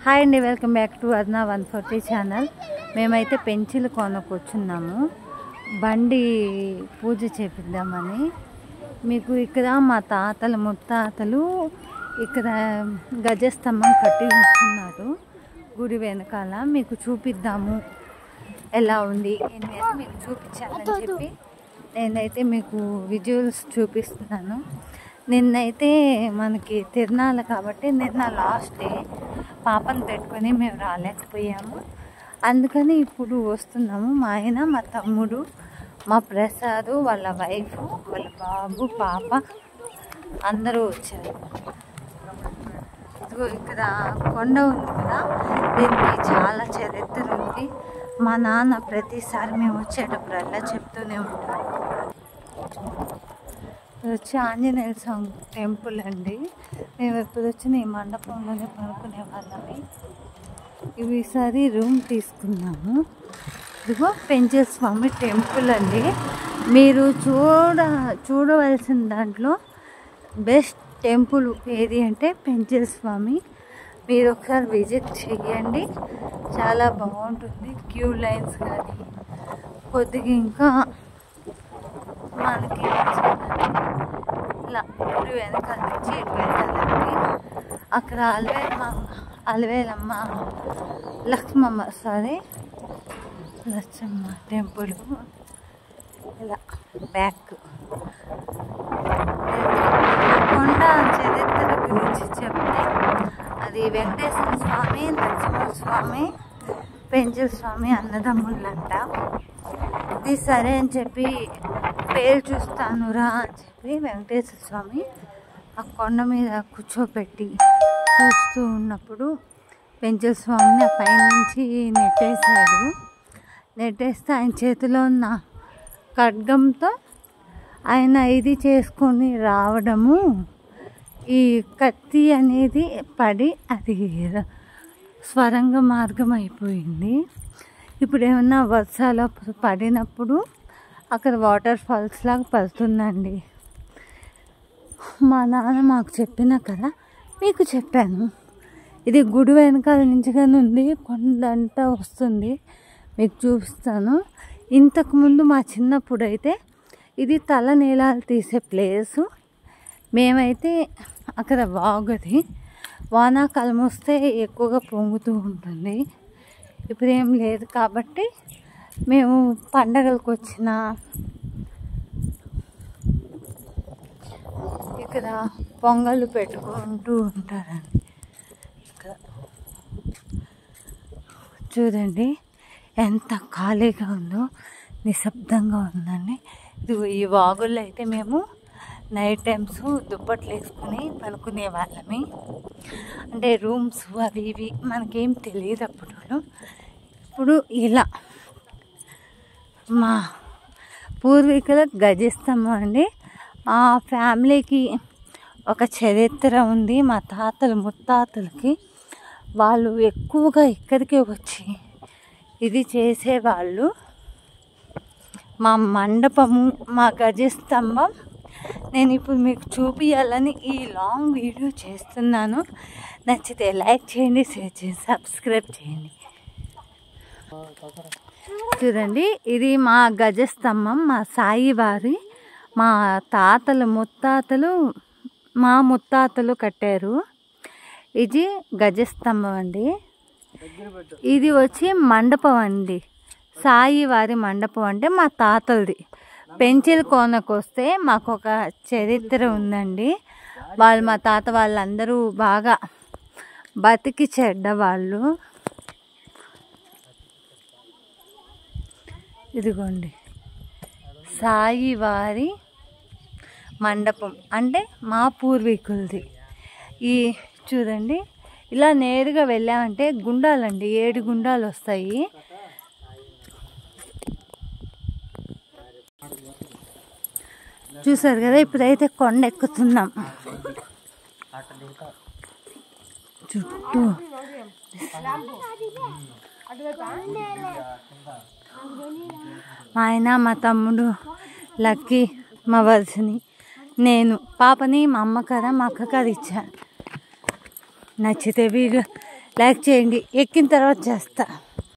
Hi అండి, welcome back to అర్నా 140 channel. మేమైతే పెంచిలు కొనుక్కొచ్చున్నాము బండి పూజ చేపిద్దామని. మీకు ఇక్కడ మా తాతలు ముత్తాతలు ఇక్కడ గజస్తంభం కట్టి ఉంటున్నారు గుడి వెనకాల. మీకు చూపిద్దాము ఎలా ఉంది ఏంటంటే మీకు చూపించాలని చెప్పి నేనైతే మీకు విజువల్స్ చూపిస్తున్నాను. నిన్నైతే మనకి తిరునాళ్ళ కాబట్టి నిన్న లాస్ట్ డే పాపను పెట్టుకొని మేము రాలేకపోయాము. అందుకని ఇప్పుడు వస్తున్నాము. మా ఆయన, మా తమ్ముడు, మా ప్రసాద్, వాళ్ళ వైఫ్, వాళ్ళ బాబు, పాప అందరూ వచ్చారు. ఇక్కడ కొండ ఉంది కదా, దీనికి చాలా చరిత్ర ఉంది. మా నాన్న ప్రతిసారి మేము వచ్చేటప్పుడల్లా చెప్తూనే ఉంటాం. వచ్చి ఆంజనేయ స్వామి టెంపుల్ అండి. మేము ఎప్పుడు వచ్చిన ఈ మండపంలోనే పడుకునే వాళ్ళని. ఈసారి రూమ్ తీసుకున్నాము. ఇదిగో పెంచల స్వామి టెంపుల్ అండి. మీరు చూడవలసిన దాంట్లో బెస్ట్ టెంపుల్ ఏది అంటే పెంచల స్వామి. మీరు ఒకసారి విజిట్ చేయండి, చాలా బాగుంటుంది. క్యూ లైన్స్ కానీ కొద్దిగా ఇంకా మనకి ఇలా గుడి వెనకాల నుంచి ఇటు వెళ్ళాలండి. అక్కడ అలవేలమ్మ లక్ష్మమ్మ టెంపుల్ ఇలా బ్యాక్. కొండ చరిత్ర గురించి చెప్తే అది వెంకటేశ్వర స్వామి, నరసింహస్వామి, పెంచల స్వామి అన్నదమ్ముళ్ళంట. ఇది సరే అని చెప్పి పేరు చూస్తానురా అని చెప్పి వెంకటేశ్వర స్వామి ఆ కొండ మీద కూర్చోపెట్టి చూస్తూ ఉన్నప్పుడు పెంచల స్వామిని ఆ పైనుంచి నెట్టేస్తే ఆయన చేతిలో ఉన్న ఖడ్గంతో ఆయన ఇది చేసుకొని రావడము, ఈ కత్తి అనేది పడి అది స్వరంగ మార్గం అయిపోయింది. ఇప్పుడు ఏమన్నా వర్షాలు పడినప్పుడు అక్కడ వాటర్ ఫాల్స్ లాగా పడుతుందండి. మా నాన్న మాకు చెప్పినా కదా మీకు చెప్పాను. ఇది గుడి వెనకాల నుంచి కానీ ఉంది, కొండంతా వస్తుంది, మీకు చూపిస్తాను. ఇంతకుముందు మా చిన్నప్పుడు అయితే ఇది తలనీలాలు తీసే ప్లేసు. మేమైతే అక్కడ వాగుది, వానాకాలం వస్తే ఎక్కువగా పొంగుతూ ఉంటుంది. ఇప్పుడు ఏం లేదు కాబట్టి మేము పండగలకు వచ్చిన ఇక్కడ పొంగళ్ళు పెట్టుకుంటూ ఉంటారండి. ఇక్కడ చూడండి ఎంత ఖాళీగా ఉందో, నిశ్శబ్దంగా ఉందండి. ఇది ఈ వాగుల్లో అయితే మేము నైట్ టైమ్స్ దుప్పట్లు వేసుకుని పనుకునే వాళ్ళమి. అంటే రూమ్స్ అవి ఇవి మనకేం తెలియదు అప్పుడు. ఇప్పుడు ఇలా మా పూర్వీకుల గజస్తంభం అండి. ఆ ఫ్యామిలీకి ఒక చరిత్ర ఉంది. మా తాతలు ముత్తాతలకి వాళ్ళు ఎక్కువగా ఇక్కడికే వచ్చి ఇది చేసేవాళ్ళు. మా మండపము, మా గజస్తంభం నేను ఇప్పుడు మీకు చూపించాలని ఈ లాంగ్ వీడియో చేస్తున్నాను. నచ్చితే లైక్ చేయండి, షేర్ చేయండి, సబ్స్క్రైబ్ చేయండి. చూడండి, ఇది మా గజస్తంభం, మా సాయివారి, మా తాతలు మా ముత్తాతలు కట్టారు. ఇది గజస్తంభం అండి. ఇది వచ్చి మండపం అండి, సాయివారి మండపం అంటే మా తాతలది. పెంచల కోనకు వస్తే మాకు ఒక చరిత్ర ఉందండి. మా తాత వాళ్ళందరూ బాగా బతికి చెడ్డవాళ్ళు. ఇదిగోండి సాయివారి మండపం అంటే మా పూర్వీకులది. ఈ చూడండి, ఇలా నేరుగా వెళ్ళామంటే గుండాలండి, 7 గుండాలు వస్తాయి. చూసారు కదా, ఇప్పుడైతే కొండ ఎక్కుతున్నాం. చుట్టూ మా ఆయన, మా తమ్ముడు, లక్కీ, మా వర్షిని, నేను పాపని మా అమ్మ కదా మా అక్క కదా ఇచ్చాను. నచ్చితే వీడియో లైక్ చేయండి, ఎక్కిన తర్వాత చేస్తా.